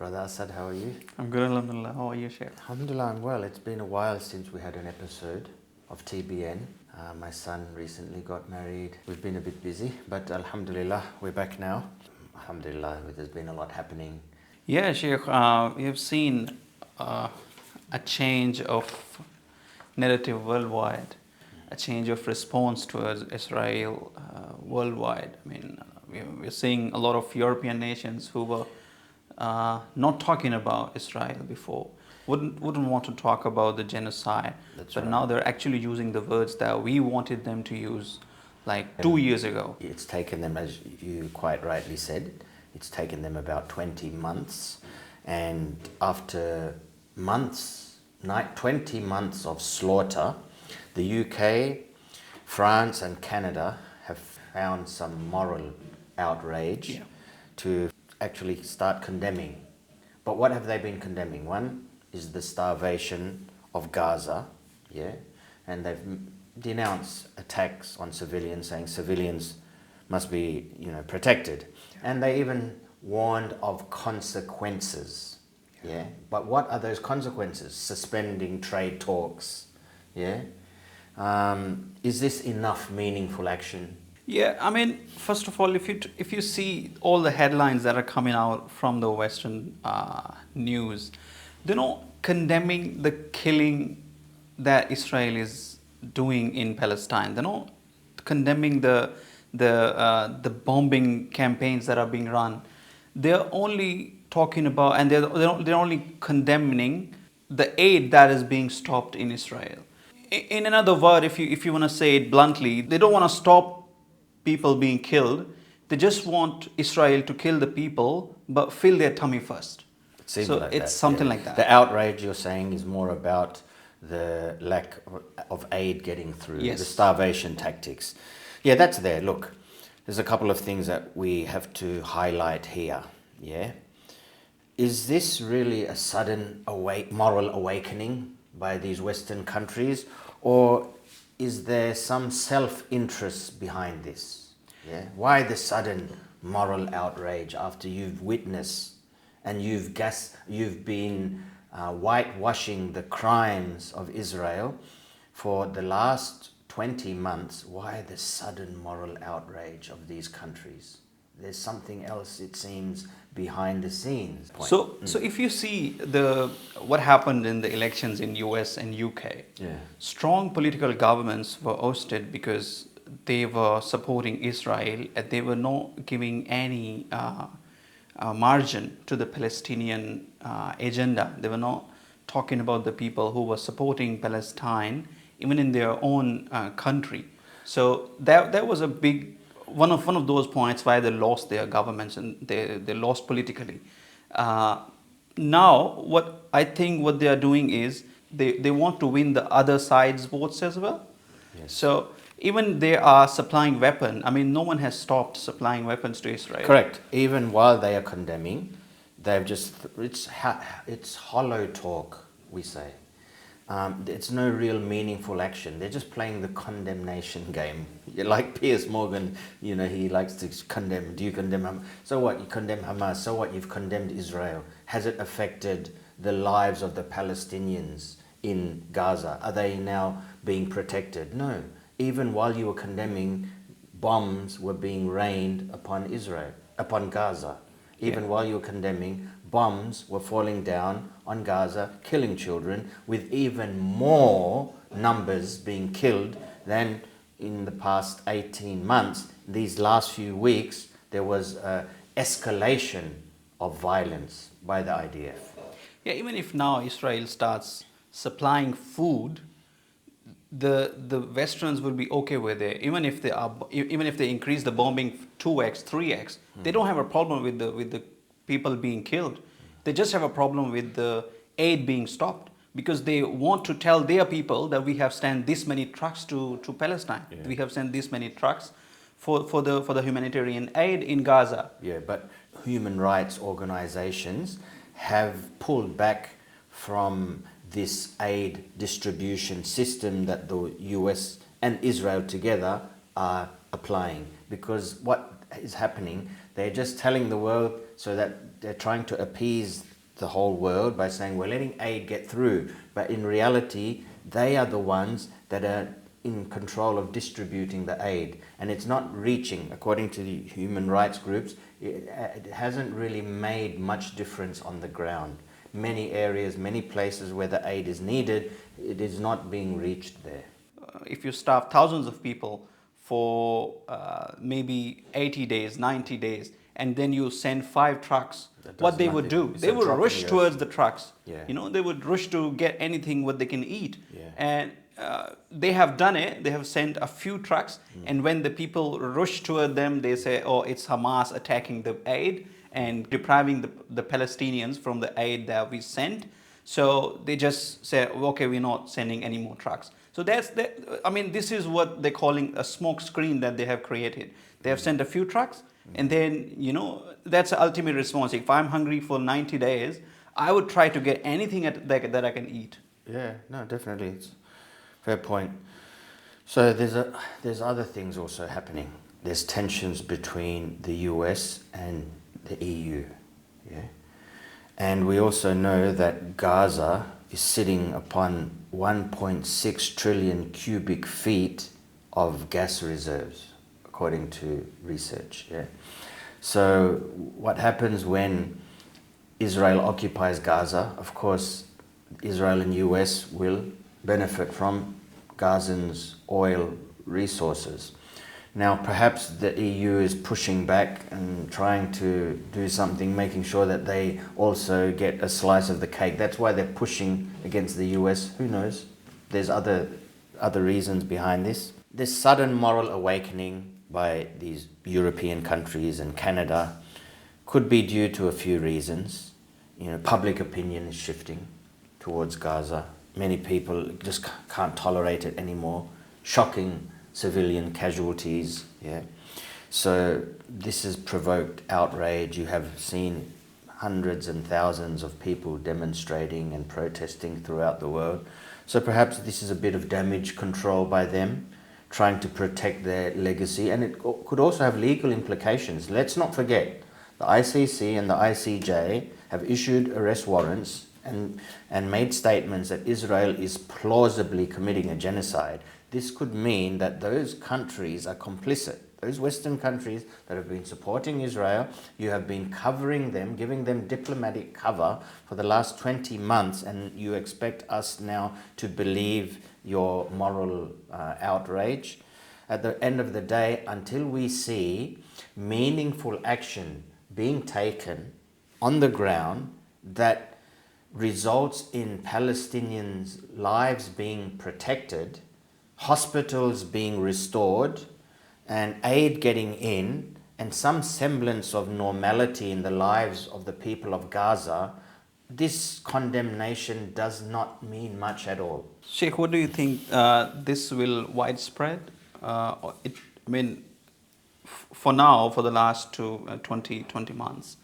Brother Asad, how are you? I'm good, alhamdulillah. How are you, Sheikh? Alhamdulillah, I'm well. It's been a while since we had an episode of TBN. My son recently got married. We've been a bit busy, but alhamdulillah, we're back now. Alhamdulillah, there's been a lot happening. Yeah, Sheikh, we have seen a change of narrative worldwide, a change of response towards Israel worldwide. I mean, we're seeing a lot of European nations who were not talking about Israel before, wouldn't want to talk about the genocide, but right. now they're actually using the words that we wanted them to use like 2 years ago. It's taken them, as you quite rightly said, it's taken them about 20 months. And after 20 months of slaughter, the UK, France and Canada have found some moral outrage to actually start condemning. But what have they been condemning? One is the starvation of Gaza, and they've denounced attacks on civilians, saying civilians must be, protected. And they even warned of consequences, But what are those consequences? Suspending trade talks, Is this enough meaningful action? Yeah, I mean, first of all, if you see all the headlines that are coming out from the Western news, they're not condemning the killing that Israel is doing in Palestine. They're not condemning the bombing campaigns that are being run. They're only talking about, and they're only condemning the aid that is being stopped in Israel. In another word, if you want to say it bluntly, they don't want to stop people being killed. They just want Israel to kill the people, but fill their tummy first. So it's something like that. The outrage, you're saying, is more about the lack of aid getting through, the starvation tactics. Yeah, that's there. Look, there's a couple of things that we have to highlight here. Is this really a sudden moral awakening by these Western countries, or is there some self-interest behind this? Why the sudden moral outrage after you've witnessed and you've been whitewashing the crimes of Israel for the last 20 months? Why the sudden moral outrage of these countries? There's something else, it seems, behind the scenes. So if you see what happened in the elections in US and UK, strong political governments were ousted because they were supporting Israel and they were not giving any margin to the Palestinian agenda. They were not talking about the people who were supporting Palestine, even in their own country. So that was a big one of those points why they lost their governments and they lost politically. Now, what I think what they are doing is they want to win the other side's votes as well. So even they are supplying weapons. I mean, no one has stopped supplying weapons to Israel. Correct. Even while they are condemning, it's hollow talk, we say. It's no real meaningful action. They're just playing the condemnation game. Like Piers Morgan, he likes to condemn. Do you condemn Hamas? So what? You condemn Hamas. So what? You've condemned Israel. Has it affected the lives of the Palestinians in Gaza? Are they now being protected? No. Even while you were condemning, bombs were being rained upon Gaza. Even while you were condemning, bombs were falling down on Gaza, killing children, with even more numbers being killed than in the past 18 months. These last few weeks, there was an escalation of violence by the IDF. Yeah, even if now Israel starts supplying food, the Westerns will be okay with it. Even if they increase the bombing 2x, 3x, they don't have a problem with the people being killed. They just have a problem with the aid being stopped because they want to tell their people that we have sent this many trucks to Palestine. We have sent this many trucks for the humanitarian aid in Gaza. Yeah, but human rights organizations have pulled back from this aid distribution system that the US and Israel together are applying. Because what is happening, they're just telling the world so that they're trying to appease the whole world by saying we're letting aid get through. But in reality, they are the ones that are in control of distributing the aid. And it's not reaching, according to the human rights groups, it hasn't really made much difference on the ground. Many areas, many places where the aid is needed, it is not being reached there. If you starve thousands of people for maybe 80 days, 90 days, and then you send 5 trucks, what they would do, they would rush towards the trucks. Yeah. You know, they would rush to get anything what they can eat. Yeah. And they have done it. They have sent a few trucks, and when the people rush toward them, they say, oh, it's Hamas attacking the aid and depriving the Palestinians from the aid that we sent. So they just say, okay, we're not sending any more trucks. So I mean, this is what they're calling a smoke screen that they have created. They have sent a few trucks, and then, you know, that's the ultimate response. If I'm hungry for 90 days, I would try to get anything that I can eat. Yeah, no, definitely. It's a fair point. So there's other things also happening. There's tensions between the US and the EU. Yeah? And we also know that Gaza is sitting upon 1.6 trillion cubic feet of gas reserves, according to research. Yeah? So what happens when Israel occupies Gaza? Of course, Israel and US will benefit from Gazans' oil resources. Now, perhaps the EU is pushing back and trying to do something, making sure that they also get a slice of the cake. That's why they're pushing against the US. Who knows? There's other reasons behind this. This sudden moral awakening by these European countries and Canada could be due to a few reasons. You know, public opinion is shifting towards Gaza. Many people just can't tolerate it anymore. Shocking civilian casualties. Yeah. So this has provoked outrage. You have seen hundreds and thousands of people demonstrating and protesting throughout the world. So perhaps this is a bit of damage control by them, trying to protect their legacy. And it could also have legal implications. Let's not forget, the ICC and the ICJ have issued arrest warrants and made statements that Israel is plausibly committing a genocide. This could mean that those countries are complicit. Those Western countries that have been supporting Israel, you have been covering them, giving them diplomatic cover for the last 20 months, and you expect us now to believe your moral outrage. At the end of the day, until we see meaningful action being taken on the ground that results in Palestinians' lives being protected, hospitals being restored, and aid getting in, and some semblance of normality in the lives of the people of Gaza, this condemnation does not mean much at all. Sheikh, what do you think this will widespread? For now, for the last 20 months,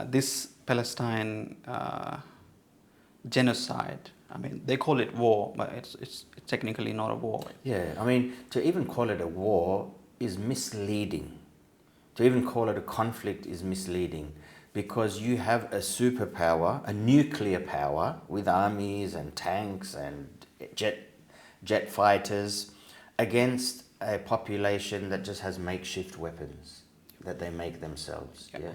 this Palestine genocide, they call it war, but it's technically not a war. Yeah, to even call it a war is misleading. To even call it a conflict is misleading, because you have a superpower, a nuclear power with armies and tanks and jet fighters against a population that just has makeshift weapons that they make themselves. Yeah.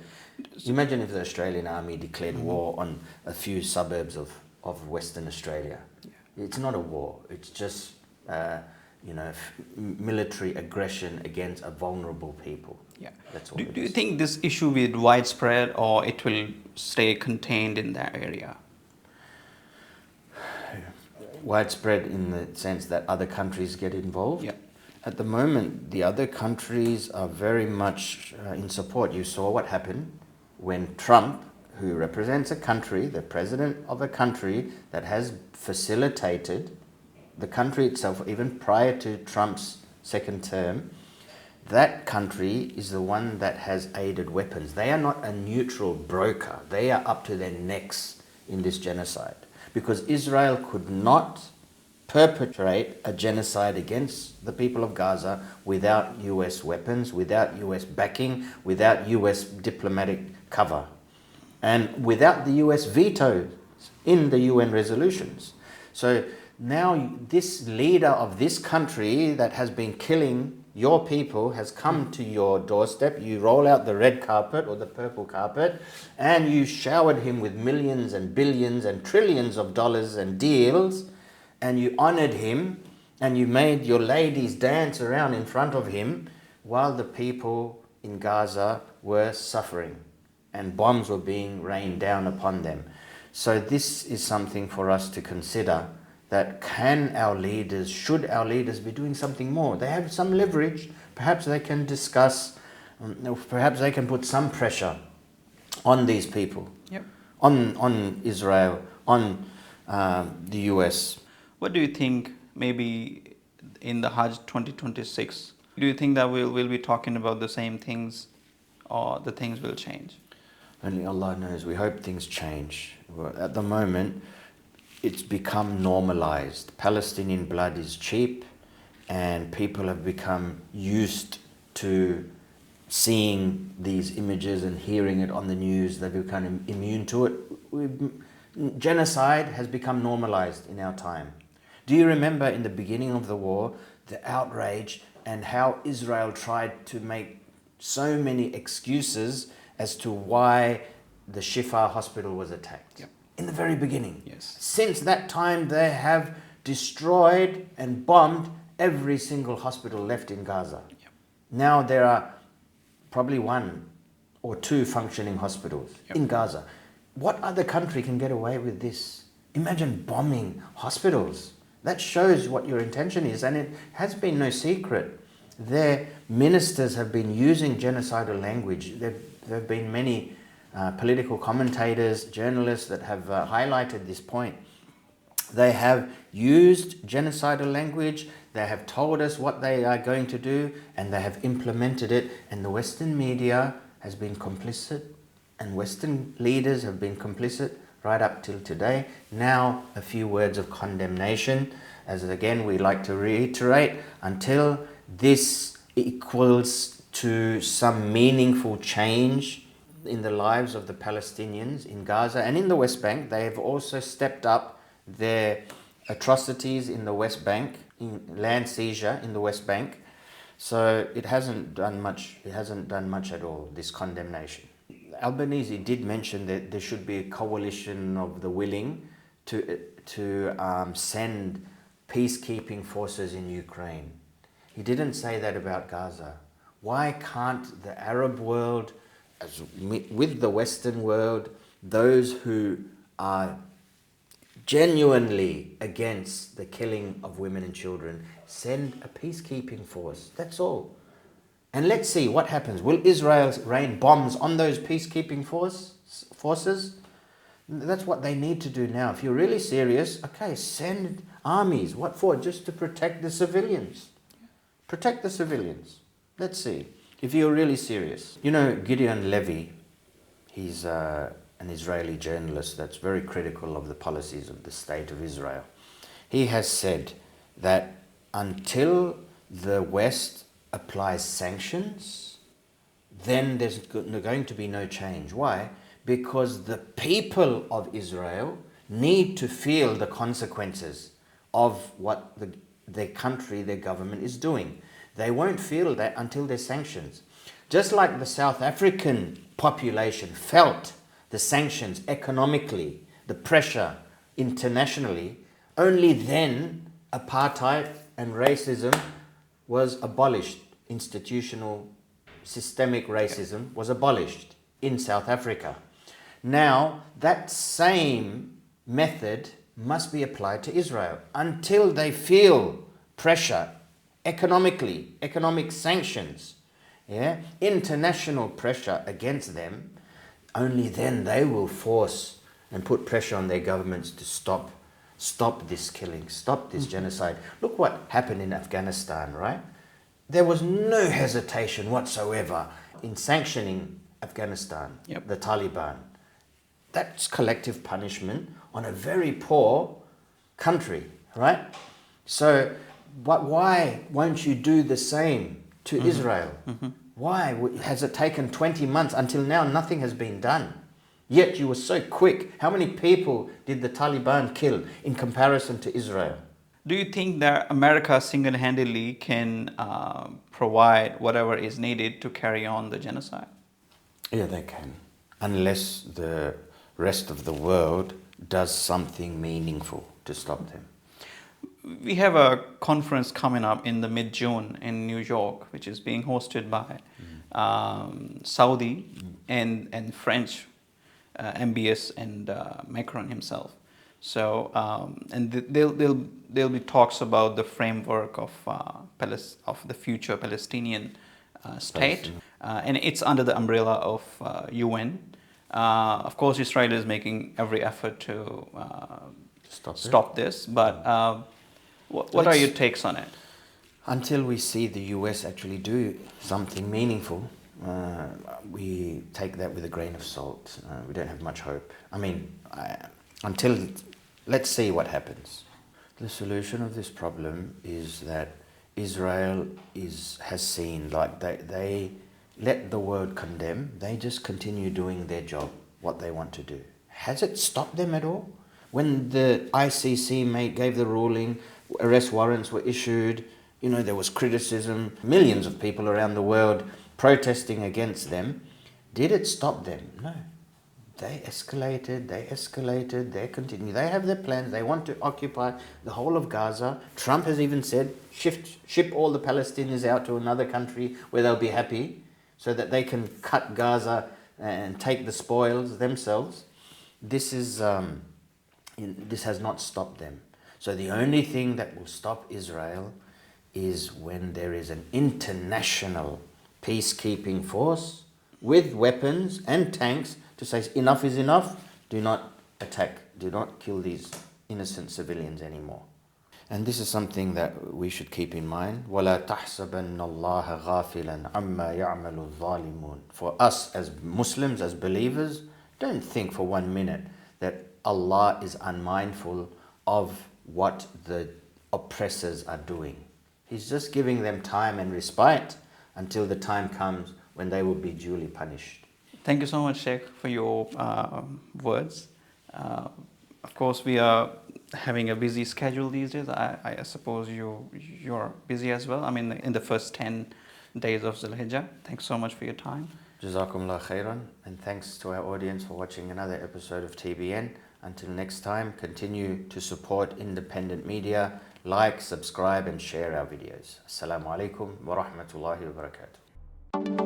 Imagine if the Australian Army declared war on a few suburbs of Western Australia. Yeah. It's not a war. It's just military aggression against a vulnerable people. Yeah. That's all. Do you think this issue will be widespread, or it will stay contained in that area? Widespread in the sense that other countries get involved? Yeah. At the moment, the other countries are very much in support. You saw what happened when Trump, who represents a country, the president of a country that has facilitated the country itself, even prior to Trump's second term, that country is the one that has aided weapons. They are not a neutral broker. They are up to their necks in this genocide, because Israel could not perpetrate a genocide against the people of Gaza without US weapons, without US backing, without US diplomatic cover. and without the US veto in the UN resolutions. So now this leader of this country that has been killing your people has come to your doorstep. You roll out the red carpet or the purple carpet, and you showered him with millions and billions and trillions of dollars and deals, and you honored him, and you made your ladies dance around in front of him while the people in Gaza were suffering and bombs were being rained down upon them. So this is something for us to consider, that should our leaders be doing something more? They have some leverage. Perhaps they can discuss, perhaps they can put some pressure on these people, Yep. on Israel, on the US. What do you think maybe in the Hajj 2026? Do you think that we'll be talking about the same things, or the things will change? Only Allah knows. We hope things change. Well, at the moment, it's become normalized. Palestinian blood is cheap, and people have become used to seeing these images and hearing it on the news. They've become immune to it. Genocide has become normalized in our time. Do you remember in the beginning of the war, the outrage and how Israel tried to make so many excuses as to why the Shifa hospital was attacked? Yep. In the very beginning. Yes. Since that time, they have destroyed and bombed every single hospital left in Gaza. Yep. Now there are probably 1 or 2 functioning hospitals in Gaza. What other country can get away with this? Imagine bombing hospitals. That shows what your intention is, and it has been no secret. Their ministers have been using genocidal language. There have been many political commentators, journalists that have highlighted this point. They have used genocidal language. They have told us what they are going to do, and they have implemented it. And the Western media has been complicit, and Western leaders have been complicit right up till today. Now, a few words of condemnation, as again we like to reiterate, until this equals to some meaningful change in the lives of the Palestinians in Gaza and in the West Bank. They have also stepped up their atrocities in the West Bank, in land seizure in the West Bank. So it hasn't done much. It hasn't done much at all, this condemnation. Albanese did mention that there should be a coalition of the willing to send peacekeeping forces in Ukraine. He didn't say that about Gaza. Why can't the Arab world, as with the Western world, those who are genuinely against the killing of women and children, send a peacekeeping force? That's all. And let's see what happens. Will Israel rain bombs on those peacekeeping forces? That's what they need to do now. If you're really serious, okay, send armies. What for? Just to protect the civilians. Protect the civilians. Let's see. If you're really serious. You know, Gideon Levy, he's an Israeli journalist that's very critical of the policies of the state of Israel. He has said that until the West applies sanctions, then there's going to be no change. Why? Because the people of Israel need to feel the consequences of what their country, their government is doing. They won't feel that until there's sanctions. Just like the South African population felt the sanctions economically, the pressure internationally, only then apartheid and racism was abolished. Institutional, systemic racism was abolished in South Africa. Now, that same method must be applied to Israel. Until they feel pressure economically, economic sanctions, international pressure against them, only then they will force and put pressure on their governments to stop this killing, stop this genocide. Look what happened in Afghanistan, right? There was no hesitation whatsoever in sanctioning Afghanistan, the Taliban. That's collective punishment on a very poor country, right? So, but why won't you do the same to Israel? Why has it taken 20 months until now? Nothing has been done. Yet you were so quick. How many people did the Taliban kill in comparison to Israel? Do you think that America single-handedly can provide whatever is needed to carry on the genocide? Yeah, they can. Unless the rest of the world does something meaningful to stop them. We have a conference coming up in the mid-June in New York, which is being hosted by Saudi and French MBS and Macron himself. So, and there'll be talks about the framework of the future Palestinian state, and it's under the umbrella of UN. Of course, Israel is making every effort to stop this, but what are your takes on it? Until we see the US actually do something meaningful, we take that with a grain of salt. We don't have much hope. I mean, let's see what happens. The solution of this problem is that Israel has seen, like they let the word condemn, they just continue doing their job, what they want to do. Has it stopped them at all? When the ICC gave the ruling, arrest warrants were issued, there was criticism, millions of people around the world protesting against them. Did it stop them? No. They escalated, they continue. They have their plans. They want to occupy the whole of Gaza. Trump has even said, ship all the Palestinians out to another country where they'll be happy so that they can cut Gaza and take the spoils themselves. This has not stopped them. So the only thing that will stop Israel is when there is an international peacekeeping force with weapons and tanks to say enough is enough, do not attack, do not kill these innocent civilians anymore. And this is something that we should keep in mind. وَلَا تَحْسَبَنَّ اللَّهَ غَافِلًا عَمَّا يَعْمَلُ الظَّالِمُونَ. For us as Muslims, as believers, don't think for 1 minute that Allah is unmindful of what the oppressors are doing. He's just giving them time and respite until the time comes when they will be duly punished. Thank you so much, Sheikh, for your words. Of course, we are having a busy schedule these days. I suppose you're busy as well. I mean, in the first 10 days of Zulhijjah. Thanks so much for your time. Jazakumullah khairan, and thanks to our audience for watching another episode of TBN. Until next time, continue to support independent media, like, subscribe and share our videos. Assalamu alaikum wa rahmatullahi wa barakatuh.